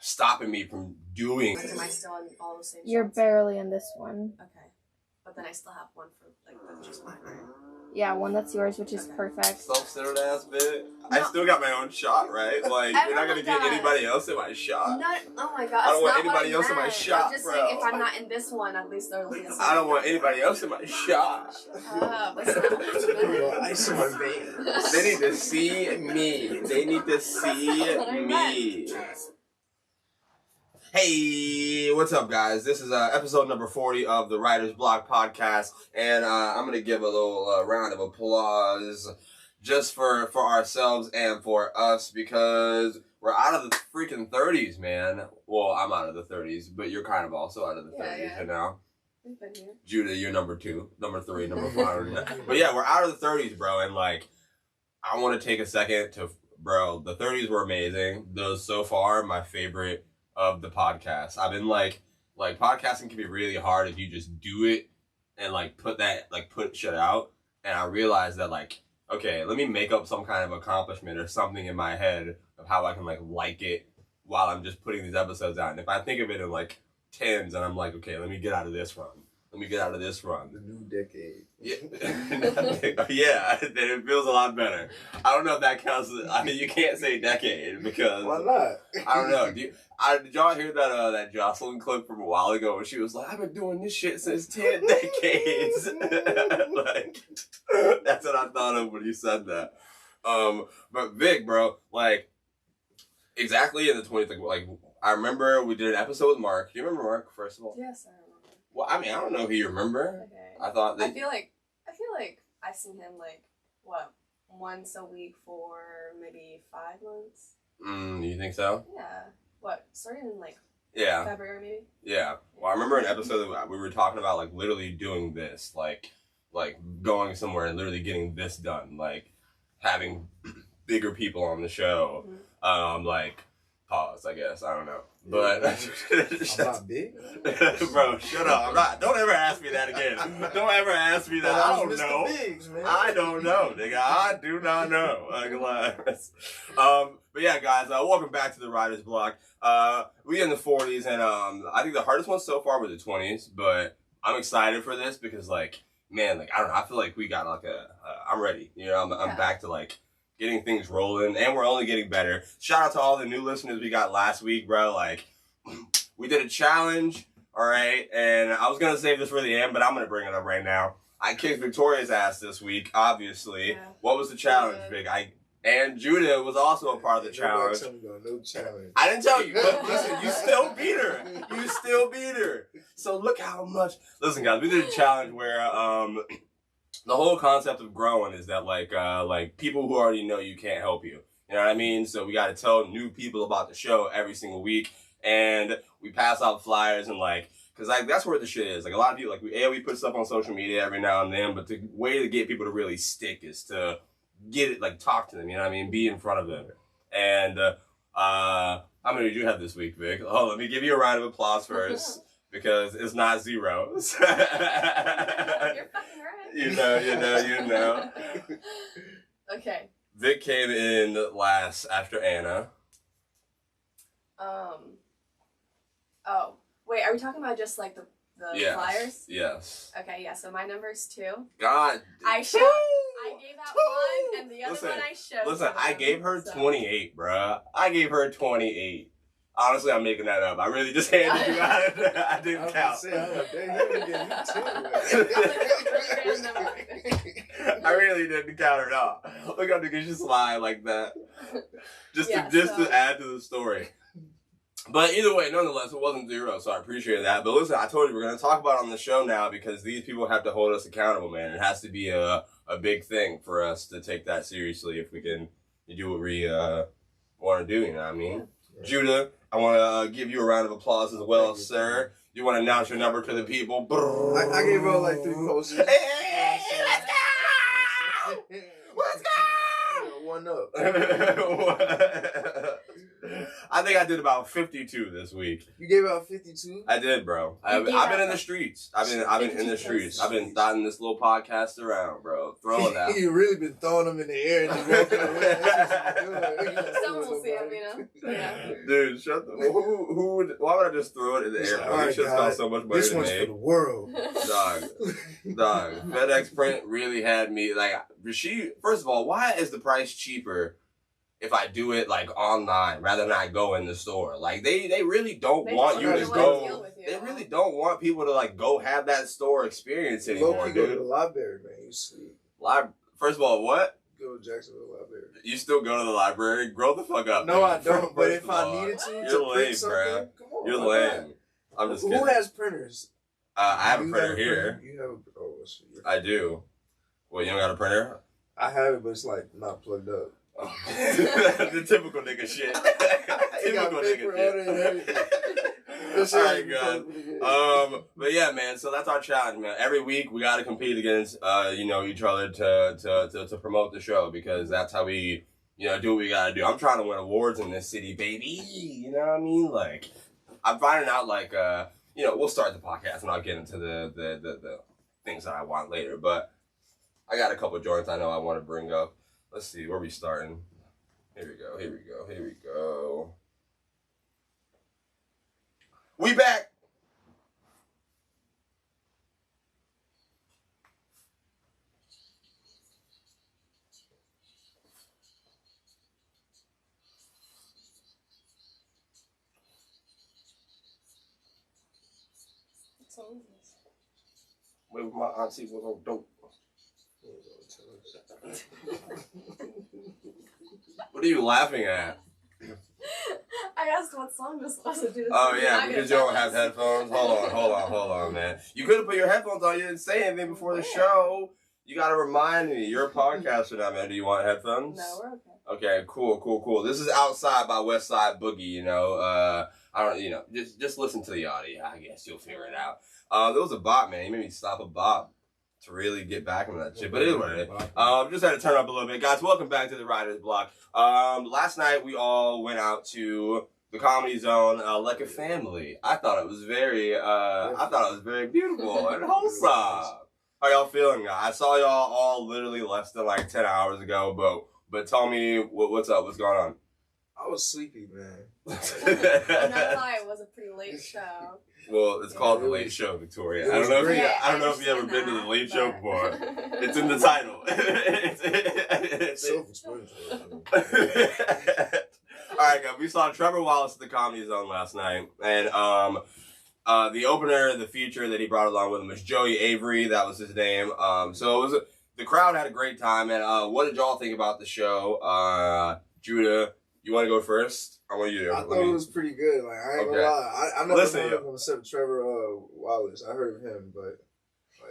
stopping me from doing. Am I still in all the same? You're shots? barely in this one. Okay, but then I still have one for like that's just mine, right? Yeah, one that's yours, which is perfect. Self-centered ass bitch. No. I still got my own shot, right? Like, you're not gonna get anybody else in my shot. No, oh my god. I don't want anybody else in my shot, I'm just bro. saying, if I'm not in this one, at least they're in this one. I don't want anybody else in my shot. That's not what you meant. Ice on my veins. They need to see me. They need to see me. Hey, what's up, guys? This is episode number 40 of the Writer's Block podcast, and I'm going to give a little round of applause just for ourselves and for us, because we're out of the freaking 30s, man. Well, I'm out of the 30s, but you're kind of also out of the 30s right now. We've been here. Judah, you're number 2, number 3, number 5. But yeah, we're out of the 30s, bro, and like, I want to take a second to, bro, the 30s were amazing. Those so far, my favorite of the podcast. I've been like podcasting can be really hard if you just do it and put shit out. And I realized that okay, let me make up some kind of accomplishment or something in my head of how I can like it while I'm just putting these episodes out. And if I think of it in tens and I'm like, okay, let me get out of this run. Let me get out of this run. The new decade. Yeah, yeah, then it feels a lot better. I don't know if that counts. I mean, you can't say decade because why not? I don't know. Did y'all hear that Jocelyn clip from a while ago where she was like, "I've been doing this shit since 10 decades." That's what I thought of when you said that. But Vic, bro, exactly in the 20th. I remember we did an episode with Mark. Do you remember Mark? First of all. Yes, I remember. Well, I mean, I don't know who you remember. Okay. I thought that. I feel like I've seen him once a week for maybe 5 months. You think so? Yeah. What? Starting in yeah. February maybe? Yeah. Well, I remember an episode that we were talking about literally doing this, going somewhere and literally getting this done, having bigger people on the show. Mm-hmm. Pause, I guess. I don't know. But I'm not big. Bro, shut up. I'm not. Don't ever ask me that again. Don't ever ask me that. I don't know. Biggs, man. I don't know, nigga. I do not know. But yeah, guys, welcome back to the Writer's Block. We in the 40s, and I think the hardest one so far was the 20s, but I'm excited for this because, man, I don't know. I feel like we got I'm ready. You know, I'm back to getting things rolling, and we're only getting better. Shout out to all the new listeners we got last week, bro. We did a challenge, all right? And I was going to save this for the end, but I'm going to bring it up right now. I kicked Viktoriya's ass this week, obviously. Yeah. What was the challenge, Vic? And Judah was also a part of the challenge. No challenge. I didn't tell you, but listen, you still beat her. You still beat her. So look how much. Listen, guys, we did a challenge where the whole concept of growing is that people who already know you can't help you. You know what I mean? So we got to tell new people about the show every single week, and we pass out flyers and because that's where the shit is. A lot of people we put stuff on social media every now and then, but the way to get people to really stick is to get it talk to them. You know what I mean? Be in front of them. And how many did you have this week, Vic? Oh, let me give you a round of applause first because it's not zeros. You're fucking right. You know. Okay. Vic came in last after Anna. Oh, wait. Are we talking about just the flyers? Yes. Okay. Yeah. So my number is 2. God. I gave out 1, and the other one I showed. Listen, I gave her 28, bruh. I gave her 28. Honestly, I'm making that up. I really just handed you out. I didn't count. I really didn't count her at all. Look how niggas just lie like that. Just to add to the story. But either way, nonetheless, it wasn't 0, so I appreciate that. But listen, I told you we're going to talk about it on the show now because these people have to hold us accountable, man. It has to be a big thing for us to take that seriously if we can do what we want to do, you know what I mean? Yeah. Judah, I want to give you a round of applause as well, sir. You want to announce your number to the people? I gave her 3 posters. Hey, let's go! Let's go! 1 up. I think I did about 52 this week. You gave out 52? I did, bro. I've been in the streets. I've been in the streets. I've been dotting this little podcast around, bro. Throwing that. You really been throwing them in the air and just walking away. Someone will see him, you know? Yeah. Dude, shut the. Who would? Why would I just throw it in the air? Like, Bro? These shit's cost so much money this to one's make. for the world. Dog. FedEx Print really had me like. First of all, why is the price cheaper if I do it like online rather than I go in the store? Like they really don't want you to go. They really don't want people to like go have that store experience anymore, Go to dude. the library, man. You sleep. First of all, what? Go to Jacksonville Library. You still go to the library? Grow the fuck up. No, man. I don't. But First if of all, I needed to you're print lame, something, bruh. come on. You're why lame. not? I'm just kidding. Who has printers? I have a You printer here. You have a shit. I do. Well, you don't got a printer? I have it, but it's like not plugged up. The typical nigga shit. Typical nigga shit. Alright, guys. But yeah, man. So that's our challenge, man. Every week we got to compete against, each other to promote the show because that's how we, do what we got to do. I'm trying to win awards in this city, baby. You know what I mean? Like, I'm finding out, like, we'll start the podcast and I'll get into the things that I want later. But I got a couple joints I know I want to bring up. Let's see, where we starting? Here we go. We back! What song is this? Wait, my auntie was on dope. What are you laughing at? I asked what song this was to do this. Oh yeah, because you don't have headphones. Hold on, man. You could have put your headphones on. You didn't say anything before the show. You gotta remind me. You're a podcaster now, man. Do you want headphones? No, we're okay. Okay, cool. This is Outside by West Side Boogie. I don't. Just listen to the audio. I guess you'll figure it out. There was a bop, man. He made me stop a bop to really get back into that shit. But anyway, just had to turn up a little bit. Guys, welcome back to the Writer's Block. Last night we all went out to the Comedy Zone like a family. I thought it was very beautiful and wholesome. How y'all feeling, guys? I saw y'all all literally less than like 10 hours ago, but tell me what's up, what's going on? I was sleepy, man. I'm not gonna lie, it was a pretty late show. Well, it's called The Late Show, Victoria. I don't know if you ever been to The Late Show before. It's in the title. it's self-explanatory. All right, guys. We saw Trevor Wallace at the Comedy Zone last night, and the opener, the feature that he brought along with him was Joey Avery. That was his name. So it was the crowd had a great time. And what did y'all think about the show? Judah, you want to go first? I want you to. I thought it was pretty good. Like I ain't gonna lie, I never heard of him except Trevor Wallace. I heard of him, but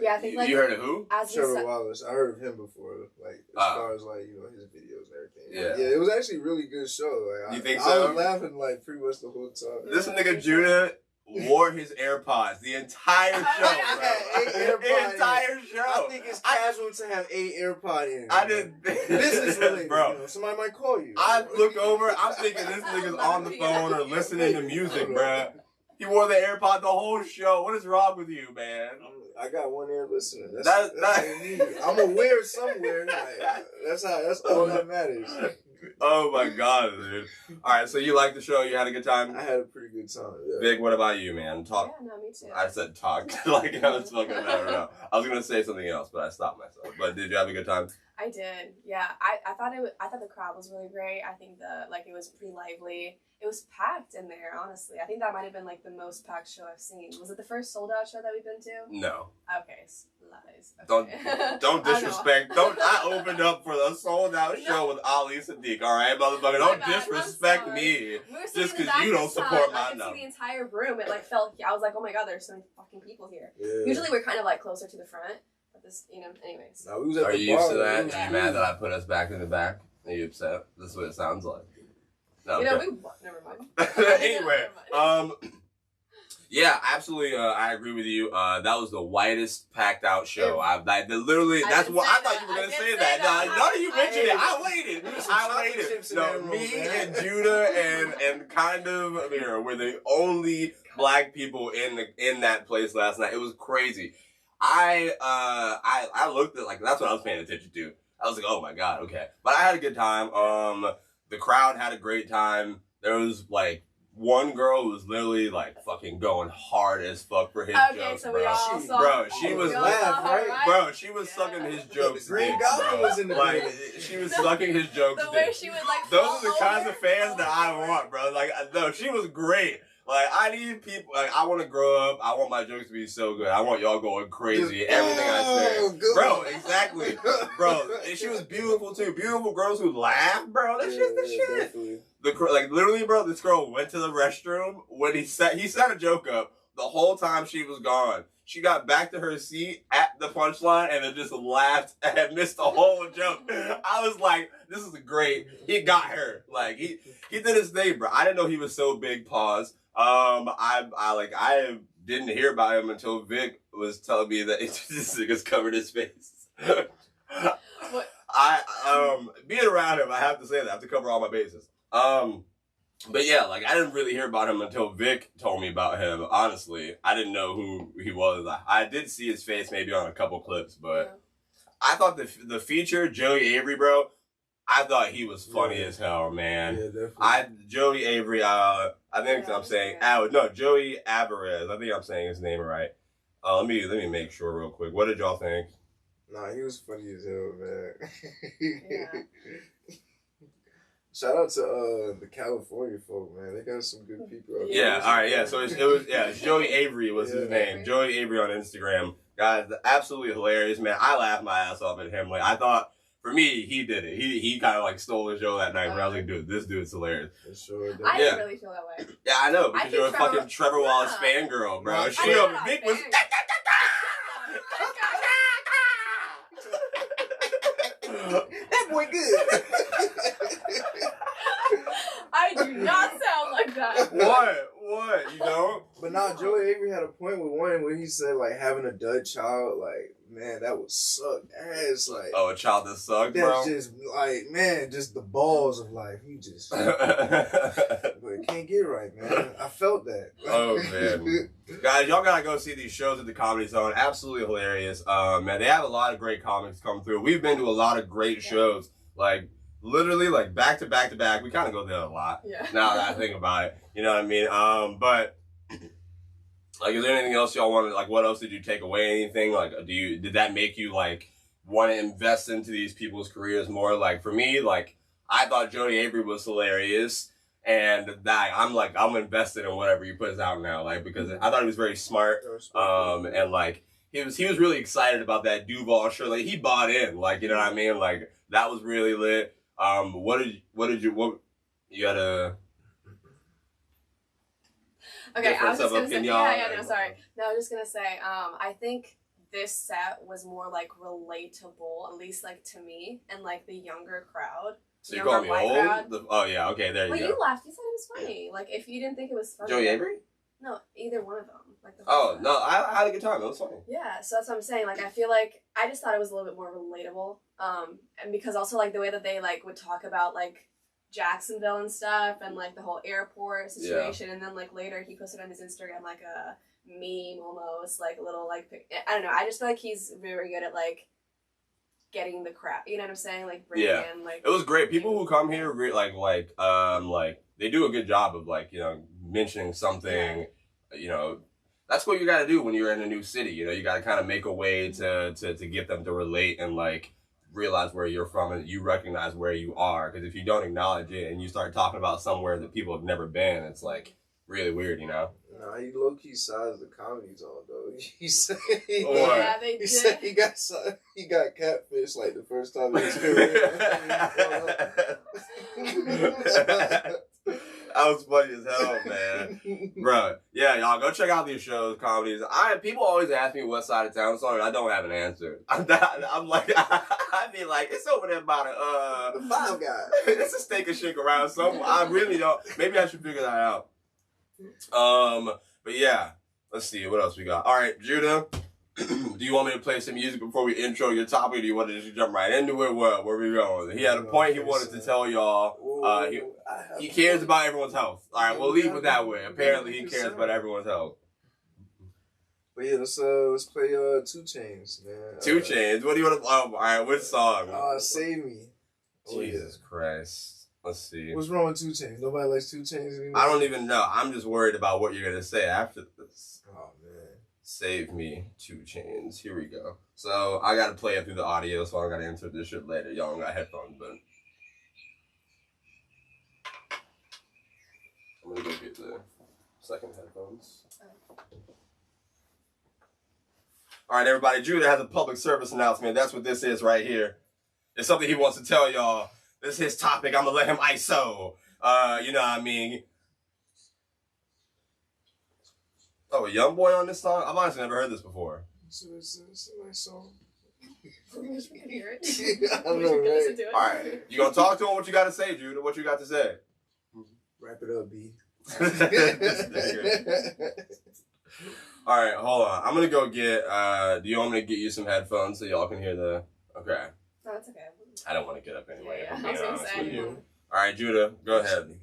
yeah, I think you heard of who? Trevor Wallace. I heard of him before, like as far as like his videos and everything. Yeah, it was actually a really good show. Like, you think so? I was laughing like pretty much the whole time. This nigga Judah wore his AirPods the entire show. The entire show. I think it's casual to have 8 AirPod in. I didn't. Business related, bro. Somebody might call you. I look over. I'm thinking this nigga's on the phone or listening to music, bro. He wore the AirPod the whole show. What is wrong with you, man? I got one ear listening. That's I'm aware somewhere. That's all that matters. Oh my god, dude. Alright, so you liked the show, you had a good time? I had a pretty good time, yeah. Big, what about you, man? Talk. Yeah, no, me too. I said talk. Like I was fucking, I don't know. I was gonna say something else, but I stopped myself. But did you have a good time? I did, yeah. I thought the crowd was really great. I think it was pretty lively. It was packed in there, honestly. I think that might have been like the most packed show I've seen. Was it the first sold out show that we've been to? No. Okay, lies. Okay. Don't disrespect. I opened up for the sold out show with Ali Siddiq. All right, motherfucker. Don't disrespect me just because you don't support my number. I could see the entire room. It like felt. I was like, oh my god, there's so many fucking people here. Yeah. Usually we're kind of like closer to the front. This, anyways. No, we was at Are the you used bar, to that? Yeah. Are you mad that I put us back in the back? Are you upset? This is what it sounds like. No, You know, okay. never mind. Anyway, Yeah, absolutely. I agree with you. That was the whitest packed out show. Literally, that's what I thought you were gonna say that. None of you mentioned it. I waited. No, me and Judah and kind of Amira were the only black people in that place last night. It was crazy. I looked at, like, that's what I was paying attention to. I was like, oh my god, okay. But I had a good time. The crowd had a great time. There was like one girl who was literally like fucking going hard as fuck for his jokes, so bro. We all saw bro, she was right? Bro, she was sucking his jokes. Green Goblin was in the like she was sucking his jokes. The way she would like. Those are the kinds of fans that I want, bro. Like, no, she was great. Like, I need people, like, I want to grow up. I want my jokes to be so good. I want y'all going crazy. Everything I say. Bro, exactly. Bro, and she was beautiful, too. Beautiful girls who laugh, bro. That shit's the shit. Definitely. Like, literally, bro, this girl went to the restroom. When he set a joke up, the whole time she was gone. She got back to her seat at the punchline and then just laughed and missed the whole joke. I was like, this is great. He got her. Like, he did his thing, bro. I didn't know he was so big. Pause. I didn't hear about him until Vic was telling me that this nigga's covered his face. What? Being around him, I have to say that. I have to cover all my bases. But yeah, like, I didn't really hear about him until Vic told me about him. Honestly, I didn't know who he was. I did see his face maybe on a couple clips, but I thought the feature, Joey Avery, bro, I thought he was funny as hell, man. Yeah, definitely. Joey Avery, I think I'm saying, Joey Avery. I think I'm saying his name right. Let me make sure real quick. What did y'all think? Nah, he was funny as hell, man. Yeah. Shout out to the California folk, man. They got some good people out there. Yeah, all right, yeah. So it was Joey Avery was his name. Joey Avery on Instagram. Guys, absolutely hilarious, man. I laughed my ass off at him. Like, I thought, for me, he did it. He kind of like stole the show that night. But I was like, dude, this dude's hilarious. For sure. I didn't really feel that way. Yeah, I know, because you're a Trevor, fucking Trevor Wallace fangirl, bro. I She over Vic was. That boy good. I do not sound like that. What? You don't? But nah, Joey Avery had a point with one where he said, like, having a dud child, like, man, that would suck ass. Like, oh, a child that sucked, bro? That's just, like, man, just the balls of life. You just, but it can't get right, man. I felt that. Oh, man. Guys, y'all gotta go see these shows at the Comedy Zone. Absolutely hilarious. Man, they have a lot of great comics come through. We've been to a lot of great shows. Like, literally, like, back to back to back. We kind of go there a lot. Yeah. Now that I think about it. You know what I mean? But, like, is there anything else y'all wanted? Like, what else did you take away? Anything? Like, did that make you, like, want to invest into these people's careers more? Like, for me, like, I thought Joey Avery was hilarious. And that I'm invested in whatever he puts out now. Like, because I thought he was very smart. And, like, he was really excited about that Duval show. Like, he bought in. Like, you know what I mean? Like, that was really lit. What you gotta... Okay, I was just gonna say, sorry. No, I was just gonna say, I think this set was more like relatable, at least like to me, and like the younger crowd. So you call me old? Oh yeah, okay, there you go. Well, you laughed. You said it was funny. Like, if you didn't think it was funny. Joey Avery? No, either one of them. Like the no, I had a good time. It was funny. Yeah, so that's what I'm saying. Like, I feel like I just thought it was a little bit more relatable. And because also like the way that they like would talk about like Jacksonville and stuff, and like the whole airport situation, and then like later he posted on his Instagram like a meme almost, like a little like I don't know. I just feel like he's very good at like getting the crowd. You know what I'm saying? Like bringing in like. It was great. People who come here like they do a good job of like mentioning something. Yeah. That's what you got to do when you're in a new city. You got to kind of make a way to get them to relate and like realize where you're from and you recognize where you are. Because if you don't acknowledge it and you start talking about somewhere that people have never been, it's like really weird, Nah, he low-key sized the Comedy Zone though. He said they did. Said he got catfish like the first time in his career. That was funny as hell, man. Bro, yeah, y'all go check out these shows, comedies. People always ask me what side of town it's on, and I don't have an answer. I'm like, I'd be like, it's over there by the Five Guys. It's a steak and shake around somewhere. I really don't. Maybe I should figure that out. But yeah, Let's see, what else we got? All right, Judah, do you want me to play some music before we intro your topic, or do you want to just jump right into it? What? Where we going? He had a point he wanted to tell y'all. He cares about everyone's health. All right, we'll leave with that way. Apparently, he cares about everyone's health. But yeah, let's play 2 Chainz, man. 2 Chainz. What do you want to? All right, which song? Save Me. Jesus Christ. Let's see. What's wrong with 2 Chainz? Nobody likes 2 Chainz anymore. I don't even know. I'm just worried about what you're gonna say after this. Oh man. Save Me, 2 Chainz. Here we go. So I gotta play it through the audio, so I gotta insert this shit later. Y'all don't got headphones, but I'm gonna go get the second headphones. All right, everybody. Judah has a public service announcement. That's what this is right here. It's something he wants to tell y'all. This is his topic. I'm gonna let him ISO. You know what I mean? Oh, a young boy on this song? I've honestly never heard this before. It's a nice song. We wish we could hear it. I don't know, right? All right. You gonna talk to him? What you got to say, Judah? What you got to say? Wrap it up, B. All right, hold on. I'm gonna go get. Do you want me to get you some headphones so y'all can hear the? Okay. No, it's okay. I don't want to get up anyway. Yeah, If I I'm was being gonna honest say. with you. All right, Judah, go ahead.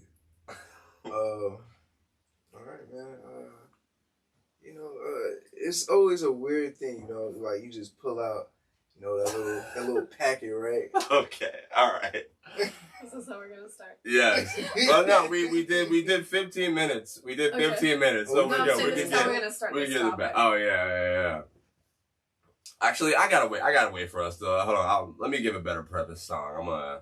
All right, man. You know, it's always a weird thing, you know, like you just pull out, you know, that little packet, right? Okay. All right. This is how we're gonna start. Yes. Well, no, we did 15 minutes. We did 15 minutes. So No, we're so good. this is how we're gonna start this get it topic. back. Oh yeah. Actually, I gotta wait for us to hold on. Let me give a better preface song.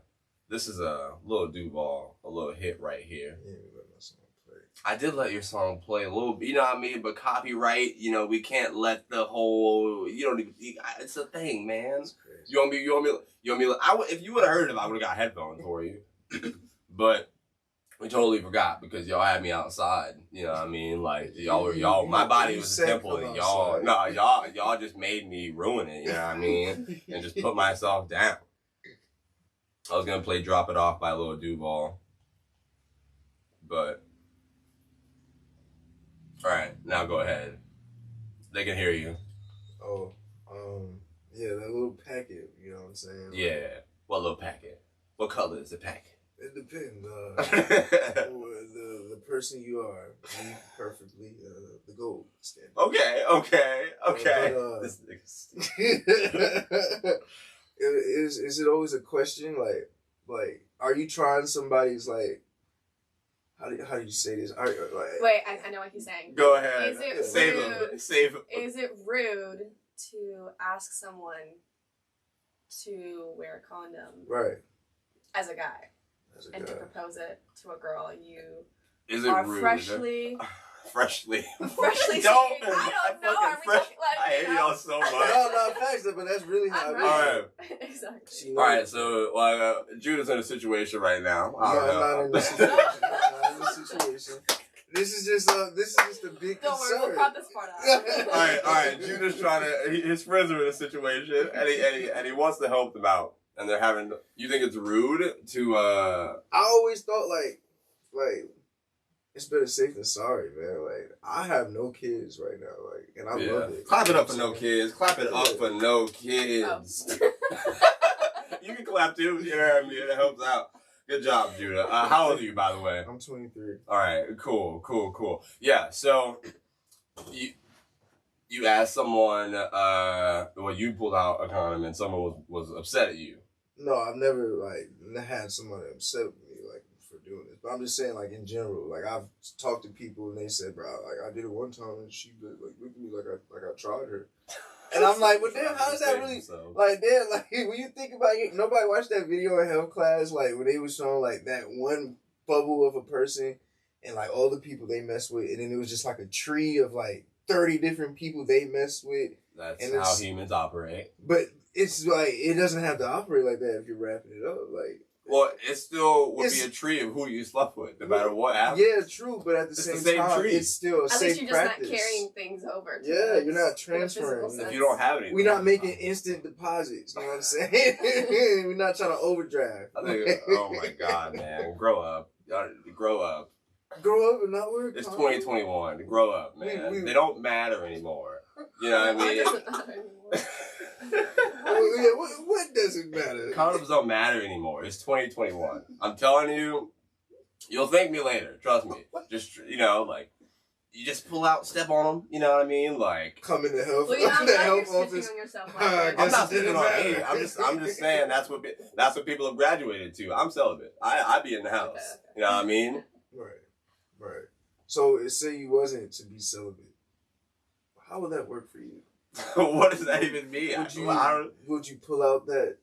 This is a little Duval, a little hit right here. Yeah, let my song play. I did let your song play a little bit, you know what I mean? But copyright, you know, we can't let the whole, it's a thing, man. You want me, if you would have heard it, I would have got headphones for you. But we totally forgot because y'all had me outside, you know what I mean? Like, y'all, my body was a temple and y'all just made me ruin it, you know what I mean? And just put myself down. I was gonna play Drop It Off by Lil Duval. But alright, now go ahead. They can hear you. Oh, yeah, that little packet, you know what I'm saying? Yeah. What little packet? What color is the packet? It depends. The person you are, me perfectly, the gold standard. Okay. But, is it always a question like are you trying somebody's like how do you say this? Wait, I know what he's saying. Go ahead. Is it Save rude? him. Save him. Is it rude to ask someone to wear a condom right as a guy and to guy. propose it to a girl you Is it are rude? freshly Freshly. Don't. I I don't know. Are we talking like, I hate y'all so much. No, facts, but that's really how it is. Alright. Exactly. Alright, so Judah's in a situation right now. I'm not in this situation. I'm not in this situation. This is just a big Don't concern. worry, we'll cut this part out. Alright. Judah's trying to. His friends are in a situation, and he wants to help them out, and they're having. You think it's rude to? I always thought like it's better safe than sorry, man. Like I have no kids right now, like, and I love it. Clap it up for no kids. Clap it up for no kids. Oh. You can clap too. You know what I mean? It helps out. Good job, Judah. How old are you, by the way? I'm 23. All right, cool. Yeah, so you asked someone, you pulled out a condom and someone was upset at you. No, I've never had someone upset with me for doing this. But I'm just saying in general, I've talked to people and they said, bro, I did it one time and she looked at me like I tried her. And I'm like, well, damn, how is that really? When you think about it, nobody watched that video in health class, when they was showing, that one bubble of a person and, all the people they messed with. And then it was just, a tree of, 30 different people they messed with. That's how humans operate. But it's, it doesn't have to operate like that if you're wrapping it up. Well, it still would be a tree of who you slept with, no matter what happens. Yeah, true, but at the same time, tree. it's still a At safe least you're practice. just not carrying things over. Yeah, you're not transferring. If you don't have anything. We're not making instant deposits, you know what I'm saying? We're not trying to overdraft. I think, oh my God, man. Grow up. Y'all grow up. Grow up and not wear a It's condom? 2021. Grow up, man. They don't matter anymore. You know what I mean? What doesn't matter? Condoms don't matter anymore. It's 2021. I'm telling you, you'll thank me later. Trust me. Just, you know, like, you just pull out, step on them. You know what I mean? Like, come in the health, well, yeah, the you're health snitching office. on yourself. I'm not speaking on me. I'm just saying that's what people have graduated to. I'm celibate. I be in the house. Okay. You know what I mean? Right. So, say you wasn't to be celibate. How would that work for you? What does that even mean? Would you pull out that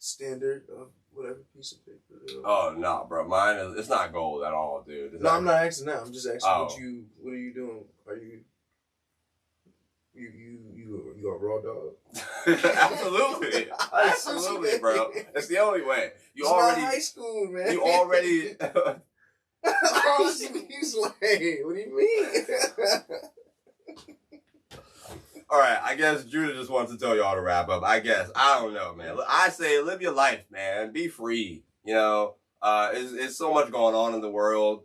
standard of whatever piece of paper? Oh no, bro. Mine is. It's not gold at all, dude. I'm not asking that. I'm just asking Oh. what are you doing? Are you a raw dog? Absolutely, absolutely, bro. It's the only way. It's not high school, man. You already. Oh, he's like, what do you mean? All right, I guess Judah just wants to tell y'all to wrap up. I guess I don't know, man. I say live your life, man. Be free. You know, it's so much going on in the world.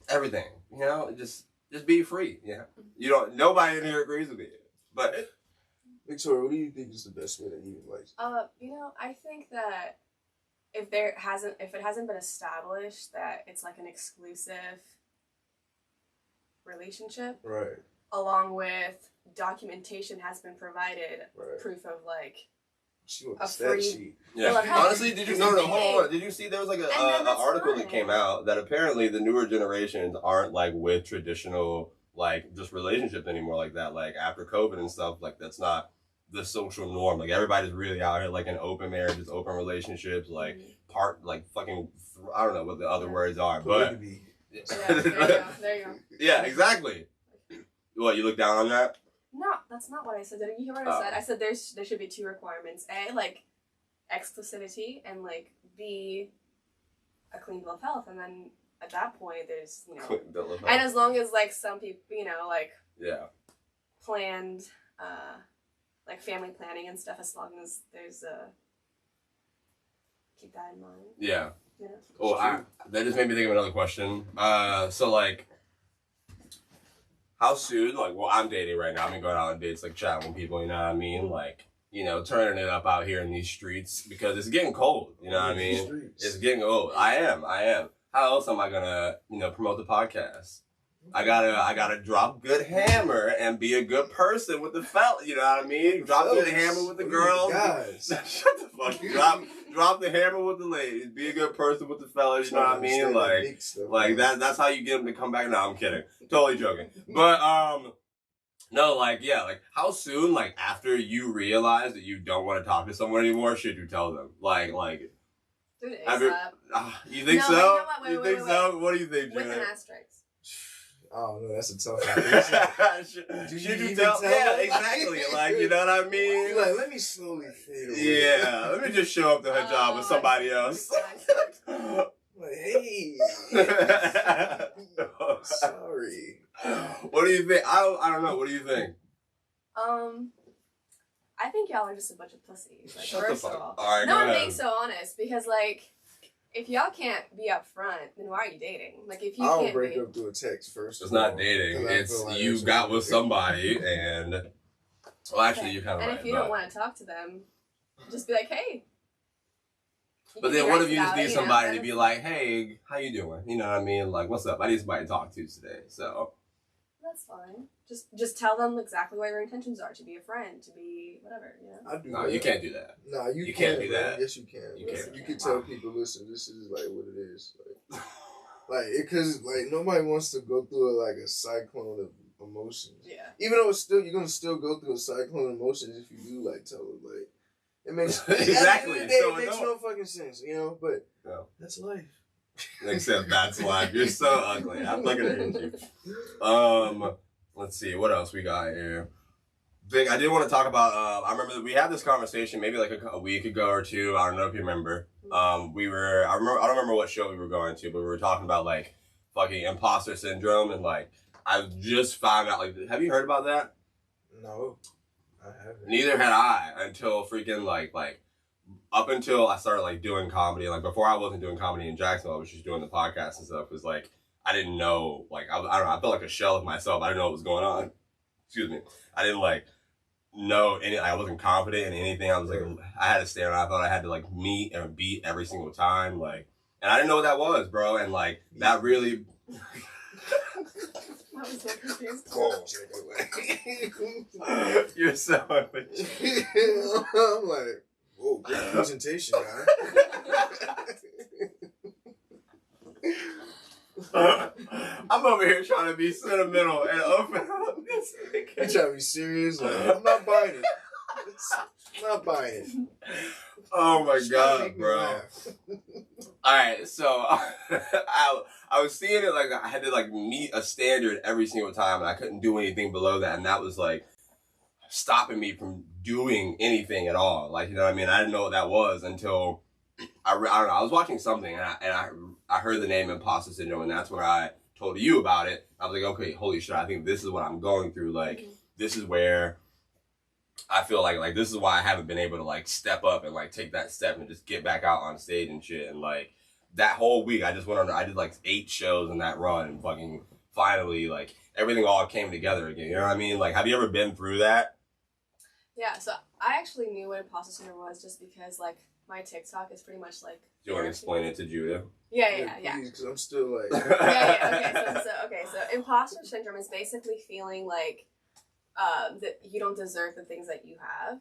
Everything, you know, just be free. Yeah, you don't. Nobody in here agrees with me, but Viktoriya, what do you think is the best way to eat life? You know, I think that if it hasn't been established that it's like an exclusive relationship, Right. along with documentation has been provided, Right. proof of like She wants a a stat free- sheet. yeah. Well, how- Honestly, did you know? Hold on. Did you see there was like then an that's article that fine. came out that apparently the newer generations aren't like with traditional like just relationships anymore like that. Like after COVID and stuff, like that's not the social norm. Like everybody's really out here like in open marriages, open relationships, like fucking I don't know what the other words are, but Polygamy. yeah, there you go. yeah, exactly. What, you look down on that? No, that's not what I said. Did you hear what I said? I said there should be two requirements. A, like exclusivity, and like B, a clean bill of health. And then at that point there's, you know, and as long as like some people, you know, like planned like family planning and stuff, as long as there's keep that in mind. Yeah. Yeah. Oh, that just made me think of another question. So like, how soon? Like, well, I'm dating right now. I've been going out on dates, like chatting with people. You know what I mean? Like, you know, turning it up out here in these streets because it's getting cold. You know what I mean? It's getting old. I am. How else am I gonna, you know, promote the podcast? I gotta drop good hammer and be a good person with the fella. You know what I mean? Drop good hammer with the girls. Guys. Shut the fuck. Drop the hammer with the ladies. Be a good person with the fellas. You know what I mean? Like that's how you get them to come back. No, I'm kidding. Totally joking. But no, like yeah, like how soon, like after you realize that you don't want to talk to someone anymore, should you tell them? Like. Dude, You think No, so? you know what? Wait, You wait, think wait, so? What do you think, with an Judah? asterisk. I don't know. That's a tough one. Should you you even tell? tell Yeah, them? exactly. Like, you know what I mean? You're like, let me slowly fade away. Yeah, let me just show up to her job with somebody else. Like, hey. Sorry. What do you think? I don't know. What do you think? I think y'all are just a bunch of pussies. Like, Shut the first fuck of up. all, All right, no, go I'm ahead. being so honest because like, if y'all can't be upfront, then why are you dating? Like, if you I don't can't break be, up through a text first. It's of all, not dating. 'cause I It's feel like you that's got what with somebody and. Well, actually, you're kind of and right. if you don't want to talk to them, just be like, hey. You But can then be what nice if you just about need it, you know, somebody but to be like, hey, how you doing? You know what I mean? Like, what's up? I need somebody to talk to today. So. that's fine. Just tell them exactly what your intentions are. To be a friend, to be whatever, you know. I do No, that. you can't do that. Nah, you can't do man. that. Yes, you can. You man. can't. You can tell people, listen, this is like what it is. Like, because like nobody wants to go through like a cyclone of emotions. Yeah. Even though it's still, you're gonna still go through a cyclone of emotions if you do like tell them like it makes Exactly. At the end of the day, So it makes don't- no fucking sense, you know. But No. that's life. Except that's life. You're so ugly. I'm fucking hate you. Let's see what else we got here. Big. I did want to talk about. I remember that we had this conversation maybe like a week ago or two. I don't know if you remember. I don't remember what show we were going to, but we were talking about like fucking imposter syndrome and like I just found out. Like, have you heard about that? No, I haven't. Neither had I until freaking like up until I started like doing comedy. Like before I wasn't doing comedy in Jacksonville, I was just doing the podcast and stuff. Cause like I didn't know, like, I don't know, I felt like a shell of myself. I didn't know what was going on. Excuse me. I didn't, like, know any, I wasn't confident in anything. I was like, I had to stay around. I thought I had to, like, meet and beat every single time. Like, and I didn't know what that was, bro. And, like, that really... I was so confused. You're so I'm like, whoa, good presentation, guy. I'm over here trying to be sentimental and open up. You trying to be serious? Like, I'm not buying it. I'm not buying it. Oh my God, bro. Alright, so I was seeing it like I had to like meet a standard every single time and I couldn't do anything below that, and that was like stopping me from doing anything at all. Like, you know what I mean? I didn't know what that was until I don't know, I was watching something and I heard the name Imposter Syndrome, and that's when I told you about it. I was like, okay, holy shit, I think this is what I'm going through. Like, this is where I feel like this is why I haven't been able to like step up and like take that step and just get back out on stage and shit. And like that whole week I did like 8 shows in that run, and fucking finally like everything all came together again. You know what I mean? Like, have you ever been through that? Yeah, so I actually knew what imposter syndrome was just because like my TikTok is pretty much like. Do you want to explain it to Judah? Yeah. Because I'm still like. Okay, so imposter syndrome is basically feeling like that you don't deserve the things that you have,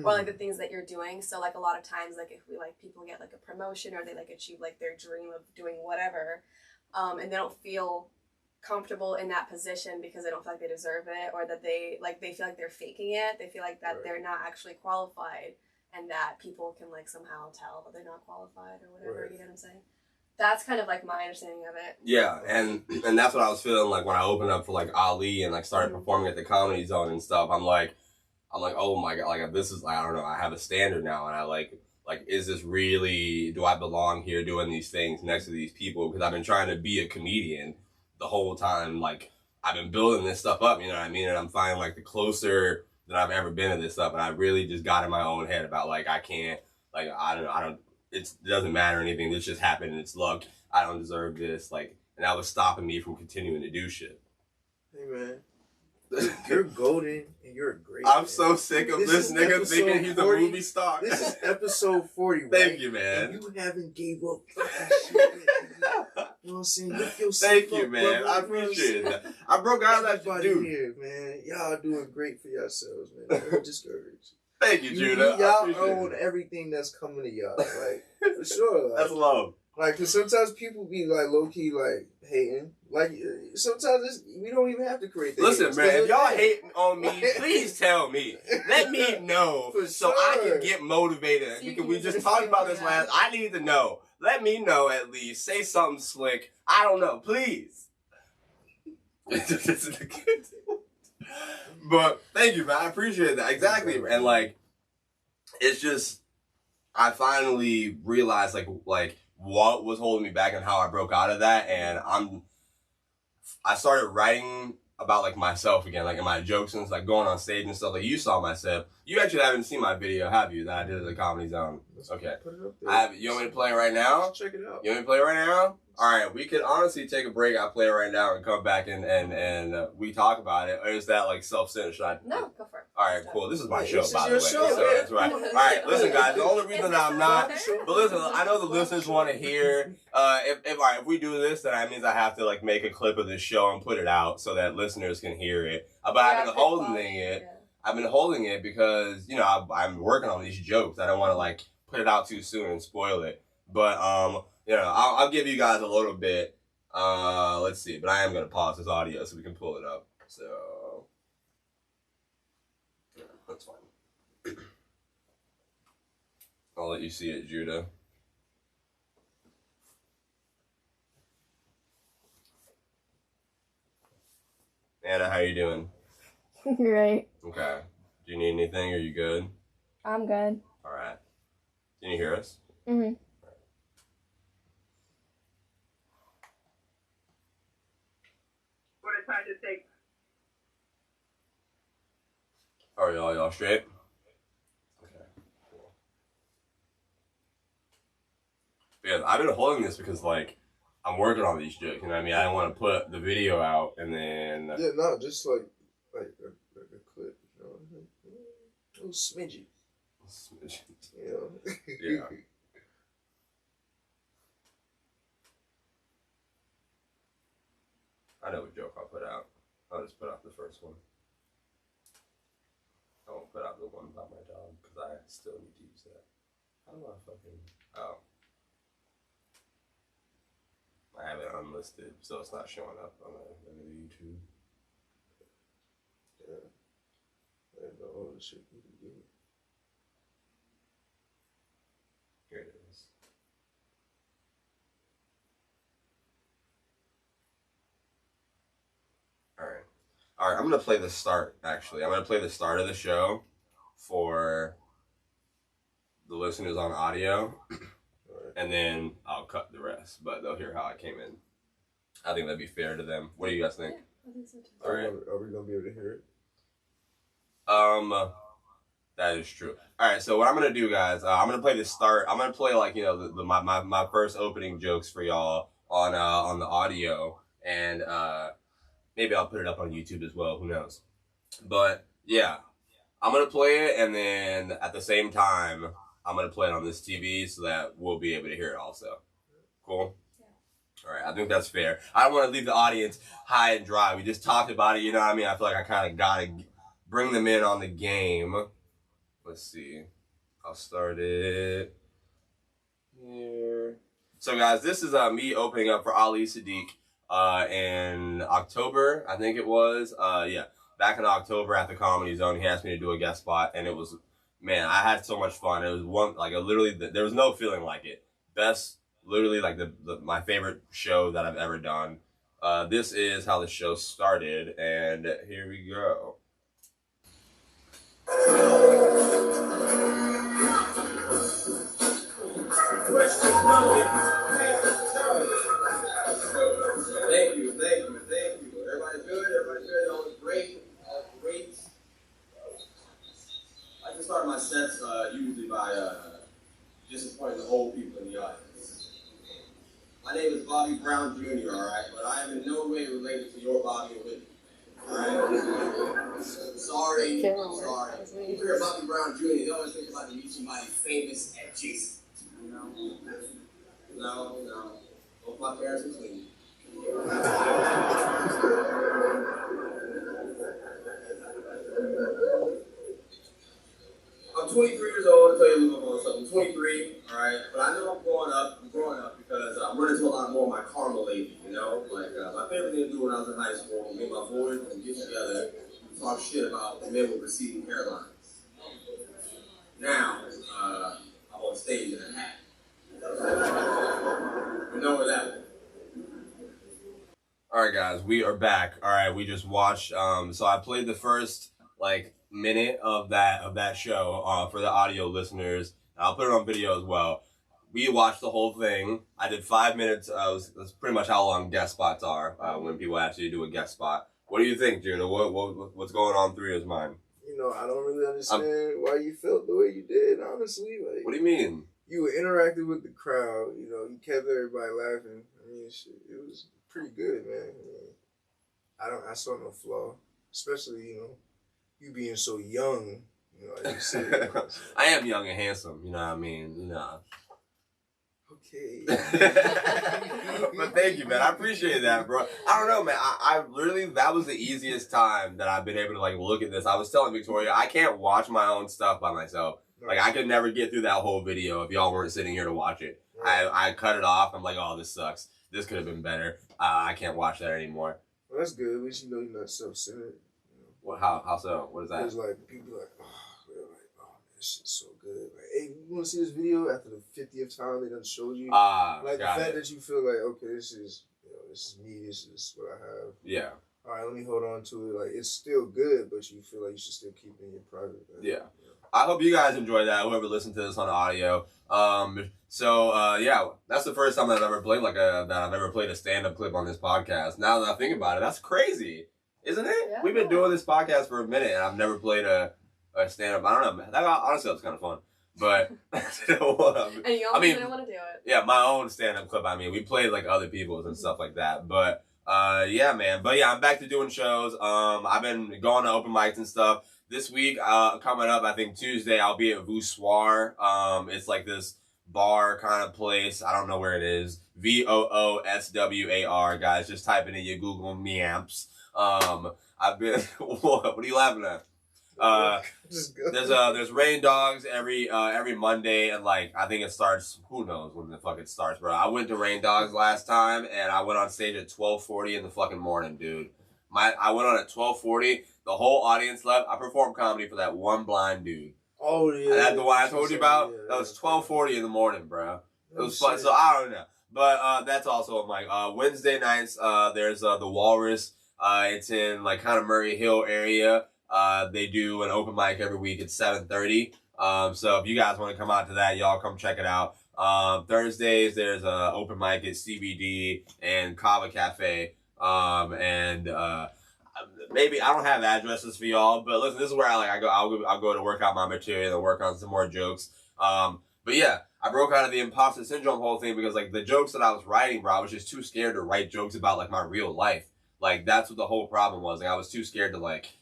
or like the things that you're doing. So like a lot of times, like if we like people get like a promotion or they like achieve like their dream of doing whatever, and they don't feel comfortable in that position because they don't feel like they deserve it, or that they feel like they're faking it. They feel like that they're not actually qualified, and that people can like somehow tell that they're not qualified or whatever. Right. You know what I'm saying? That's kind of like my understanding of it. Yeah, and that's what I was feeling like when I opened up for like Ali and like started performing at the Comedy Zone and stuff. I'm like, oh my God, like this is like, I don't know, I have a standard now, and I like is this really, do I belong here doing these things next to these people? Because I've been trying to be a comedian the whole time. Like, I've been building this stuff up, you know what I mean? And I'm finding like the closer that I've ever been to this stuff, and I really just got in my own head about like I can't, like I don't. It doesn't matter anything. This just happened and it's luck. I don't deserve this. Like, and that was stopping me from continuing to do shit. Hey man, you're golden and you're great. I'm man. So sick of this nigga thinking he's 40. a movie star. This is episode 40. Right? Thank you, man. And you haven't gave up. You know what I'm saying? Thank you, man. I appreciate that. I broke out of that dude. Here, man. Y'all doing great for yourselves, man. Don't discouraged. Thank you, Judah. Y'all own everything that's coming to y'all. Like, for sure. Like, that's love. Like, cause sometimes people be like low key like hating. Like sometimes we don't even have to create. Listen, man, if y'all hating on me, please tell me. Let me know so I can get motivated. Because we just talked about this last. I need to know. Let me know at least. Say something slick. I don't know, please. But thank you, man. I appreciate that. Exactly, and like, it's just I finally realized like what was holding me back and how I broke out of that, and I started writing about like myself again, like in my jokes and like going on stage and stuff. Like you saw my set. You actually haven't seen my video, have you? That I did at the Comedy Zone. Okay. Put it up there. You want me to play it right now? Check it out. You want me to play it right now? All right, we could honestly take a break. I'll play it right now and come back and we talk about it. Or is that like self-centered? No, go for it. All right, cool. This is my show, This by is the way. your show, So that's right. All right, listen, guys. The only reason that I'm not, but listen, I know the listeners want to hear. If we do this, then that means I have to like make a clip of this show and put it out so that listeners can hear it. But I've been holding it. Yeah. I've been holding it because I'm working on these jokes. I don't want to like put it out too soon and spoil it. But I'll give you guys a little bit. Let's see. But I am gonna pause this audio so we can pull it up. So yeah, that's fine. I'll let you see it, Judah. Anna, how you doing? Great. Okay. Do you need anything? Are you good? I'm good. All right. Can you hear us? Mm-hmm. What I tried to say. Are y'all straight? Okay. Cool. Yeah, I've been holding this because like I'm working on these jokes. You know what I mean? I didn't want to put the video out and then. Yeah, no, just like a clip, you know, a little smidgy. You know? Yeah. I know what joke I'll put out. I'll just put out the first one. I won't put out the one about my dog because I still need to use that. How do I fucking... Oh. I have it unlisted, so it's not showing up on the YouTube. Yeah. I know all the shit you can do. Here it is. Alright, I'm going to play the start, actually. I'm going to play the start of the show for the listeners on audio. And then I'll cut the rest, but they'll hear how I came in. I think that'd be fair to them. What do you guys think? Yeah, I think so too. All right. Are we gonna be able to hear it? That is true. All right, so what I'm gonna do, guys, I'm gonna play the start. I'm gonna play like my first opening jokes for y'all on the audio, and maybe I'll put it up on YouTube as well. Who knows? But yeah, I'm gonna play it, and then at the same time, I'm going to play it on this TV so that we'll be able to hear it also. Cool? Yeah. All right, I think that's fair. I don't want to leave the audience high and dry. We just talked about it, you know what I mean? I feel like I kind of got to bring them in on the game. Let's see. I'll start it here. So, guys, this is me opening up for Ali Siddiq in October, I think it was. Yeah, back in October at the Comedy Zone, he asked me to do a guest spot, and it was... Man, I had so much fun. It was literally, there was no feeling like it. Best, literally, like my favorite show that I've ever done. This is how the show started, and here we go. Thank you. Everybody good? All was great. I start my sets usually by disappointing the old people in the audience. My name is Bobby Brown Jr., alright? But I am in no way related to your Bobby and Whitney. Alright? Sorry. You hear Bobby Brown Jr., they always think about to meet somebody famous adjacent. You know? No. Both my parents are clean. I'm 23 years old, to tell you a little bit about myself. I'm 23, alright? But I know I'm growing up because I'm running into a lot more of my karma lately, you know? Like, my favorite thing to do when I was in high school, me and my boys would get together and talk shit about men with receding hairlines. Now, I'm on stage in a hat. You know where that went. Alright, guys, we are back. Alright, we just watched, so I played the first, minute of that show for the audio listeners. I'll put it on video as well. We watched the whole thing. I did 5 minutes. That's pretty much how long guest spots are when people actually do a guest spot. What do you think, Judah? What's going on through his mind? You know, I don't really understand why you felt the way you did, honestly. Like, what do you mean? You were interactive with the crowd. You know, you kept everybody laughing. I mean, shit, it was pretty good, man. I saw no flaw, especially, you know, you being so young, you know, like you said. I am young and handsome, you know what I mean? Nah. Okay. But thank you, man. I appreciate that, bro. I don't know, man. I literally, that was the easiest time that I've been able to, look at this. I was telling Viktoriya, I can't watch my own stuff by myself. Like, I could never get through that whole video if y'all weren't sitting here to watch it. Right. I cut it off. I'm like, oh, this sucks. This could have been better. I can't watch that anymore. Well, that's good. At least you know you're not self-centered. What? How so? What is that? Because people like, oh, this shit's so good. Like, hey, you want to see this video after the 50th time they done showed you? The fact that you feel like, okay, this is me. This is what I have. Yeah. All right, let me hold on to it. Like, it's still good, but you feel like you should still keep it in your private. Yeah. I hope you guys enjoyed that. Whoever listened to this on audio. Yeah, that's the first time that I've ever played that I've ever played a stand-up clip on this podcast. Now that I think about it, that's crazy. Isn't it? Yeah. We've been doing this podcast for a minute, and I've never played a stand-up. I don't know. Honestly, that was kind of fun. But And you almost didn't want to do it. Yeah, my own stand-up club. I mean, we played like other people's and stuff like that. But yeah, man. But yeah, I'm back to doing shows. I've been going to open mics and stuff. This week, coming up, I think Tuesday, I'll be at Voussoir. It's like this bar kind of place. I don't know where it is. VOOSWAR, guys. Just type it in your Google Maps. I've been. What are you laughing at? There's Rain Dogs every Monday, and like I think it starts. Who knows when the fuck it starts, bro? I went to Rain Dogs last time, and I went on stage at 12:40 in the fucking morning, dude. I went on at 12:40. The whole audience left. I performed comedy for that one blind dude. Oh yeah. And that's the one I told you about. Yeah, that was 12:40 in the morning, bro. It was fun. So I don't know, but that's also on my Wednesday nights. There's the Walrus. It's in like kind of Murray Hill area. They do an open mic every week at 7:30. So if you guys want to come out to that, y'all come check it out. Thursdays there's a open mic at CBD and Kava Cafe. Maybe I don't have addresses for y'all, but listen, this is where I'll go to work out my material and work on some more jokes. But yeah, I broke out of the imposter syndrome whole thing because like the jokes that I was writing, bro, I was just too scared to write jokes about like my real life. Like that's what the whole problem was. Like I was too scared to like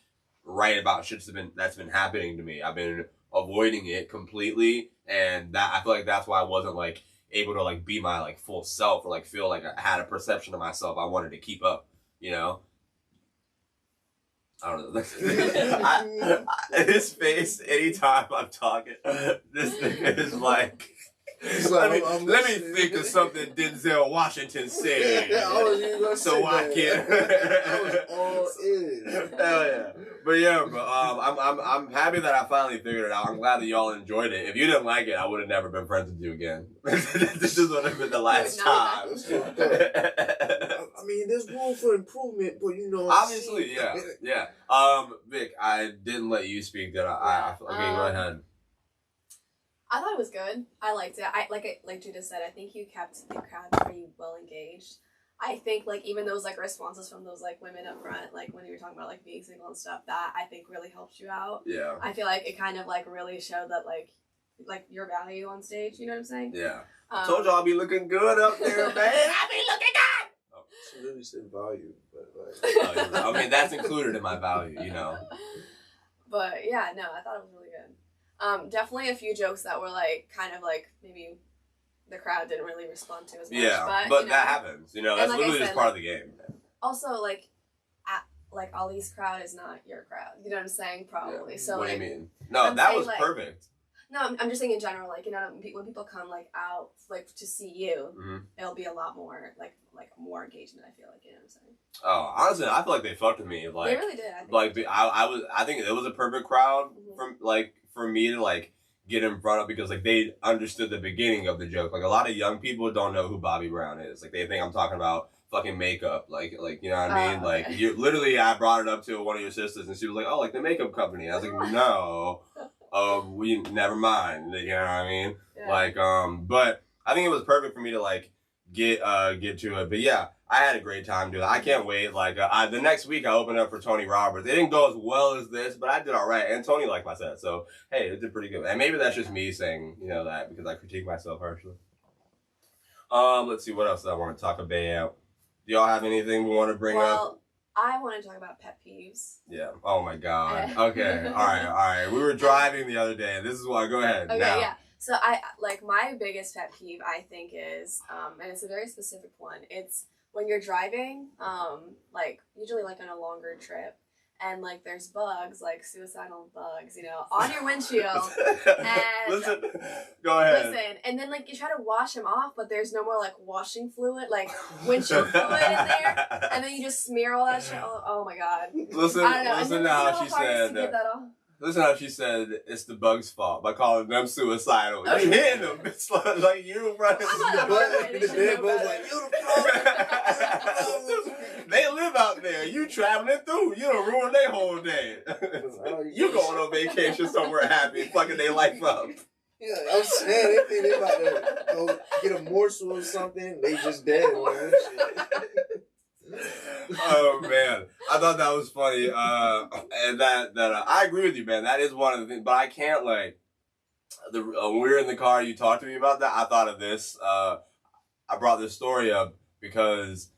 write about shit that's been happening to me. I've been avoiding it completely, and that I feel like that's why I wasn't like able to like be my like full self or like feel like I had a perception of myself I wanted to keep up, you know. I don't know. His face anytime I'm talking, this nigga is like. Let me think of something Denzel Washington said. So I can. I was all in. Hell yeah. But yeah, I'm happy that I finally figured it out. I'm glad that y'all enjoyed it. If you didn't like it, I would have never been friends with you again. This is would have been the last time. I mean, there's room for improvement, but you know. Obviously, yeah. Vic, I didn't let you speak. That okay, go ahead. I thought it was good. I liked it. Like Judah said, I think you kept the crowd pretty well engaged. I think like even those like responses from those like women up front, like when you were talking about like being single and stuff, that I think really helped you out. Yeah. I feel like it kind of like really showed that like your value on stage. You know what I'm saying? Yeah. Told y'all I'll be looking good up there, man. I be looking good. Oh, she really said value, but like. I mean that's included in my value, you know. But yeah, no, I thought it was really good. Definitely a few jokes that were like kind of like maybe the crowd didn't really respond to as much. Yeah, but you know, that happens. You know, that's like literally just part of the game. Also, like, Ali's crowd is not your crowd. You know what I'm saying? Probably. Yeah. So what do you mean? No, that was like, perfect. No, I'm just saying in general, like, you know, when people come like out like to see you, it'll be a lot more like more engagement. I feel like, you know what I'm saying? Oh, honestly, I feel like they fucked with me. Like they really did. I think it was a perfect crowd for me to like get in front of because like they understood the beginning of the joke. Like a lot of young people don't know who Bobby Brown is. Like they think I'm talking about fucking makeup. Like you know what I mean? Like you literally, I brought it up to one of your sisters and she was like, "Oh, like the makeup company." I was like, "No, we never mind." You know what I mean? Yeah. Like but I think it was perfect for me to like get to it. But yeah, I had a great time, dude. I can't wait. Like the next week, I opened up for Tony Roberts. It didn't go as well as this, but I did all right. And Tony liked my set, so hey, it did pretty good. And maybe that's just me saying, you know, that because I critique myself harshly. Let's see what else I want to talk about. Do y'all have anything we want to bring up? Well, I want to talk about pet peeves. Yeah. Oh my God. Okay. All right. We were driving the other day, and this is why. Go ahead. Okay. Now. Yeah. So I like my biggest pet peeve. I think is and it's a very specific one. It's when you're driving, like usually like on a longer trip, and like there's bugs, like suicidal bugs, you know, on your windshield. And go ahead. Listen, and then like you try to wash them off, but there's no more like washing fluid, like windshield fluid in there, and then you just smear all that shit. Oh my God. Listen to how she said. Listen how she said it's the bug's fault by calling them suicidal. You hitting them. It's like you running the dead bugs like you the problem. They live out there. You traveling through. You don't ruin their whole day. You going on vacation somewhere happy, fucking their life up. Yeah, I'm saying they think they about to go get a morsel or something. They just dead. Oh man, I thought that was funny, and that I agree with you, man. That is one of the things, but I can't like, when we were in the car, you talked to me about that. I thought of this. I brought this story up because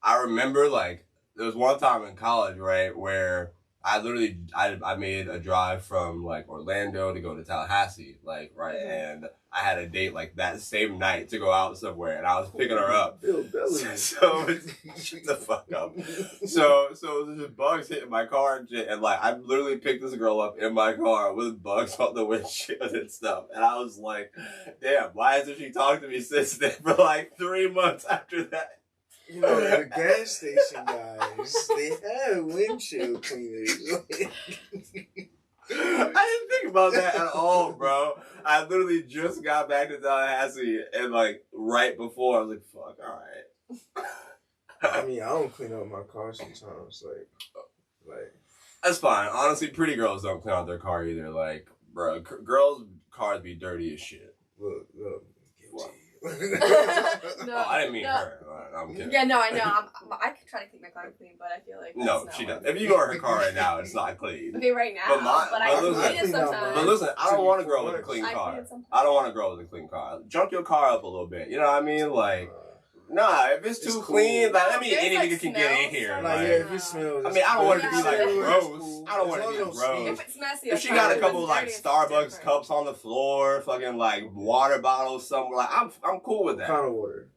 I remember like there was one time in college, right, where I made a drive from like Orlando to go to Tallahassee, like right, and I had a date like that same night to go out somewhere, and I was picking her up. So shut the fuck up. So there's just bugs hitting my car and shit, and like I literally picked this girl up in my car with bugs on the windshield and stuff, and I was like, damn, why hasn't she talked to me since then for like 3 months after that? You know, the gas station guys, they have windshield cleaners. I didn't think about that at all, bro. I literally just got back to Tallahassee, and like right before, I was like, fuck, alright. I mean, I don't clean up my car sometimes, like. That's fine. Honestly, pretty girls don't clean out their car either. Like, bro, girls' cars be dirty as shit. Look, What? No, Oh, I didn't mean no. her. I'm kidding. Yeah, no, I know. I can try to keep my car clean, but I feel like that's No, not she what- doesn't. If you go in her car right now, it's not clean. Okay, right now, But my- but I but can clean it listen- sometimes. But listen, I don't want a girl with a clean I car. clean it sometimes. I don't want a girl with a clean car. Junk your car up a little bit. You know what I mean? Like, nah, if it's too It's cool. clean, like, I mean, There's, any like, nigga can get in smells here. from Like, Like, yeah, if it smells. I mean, I don't want it to be Yeah, like that's gross. cool. I don't want As it to long be as it's gross. If it's messy, If she fine. got a If couple it's like dirty, it's Starbucks different. cups on the floor, fucking like water bottles somewhere, like I'm cool with What that. kind of water?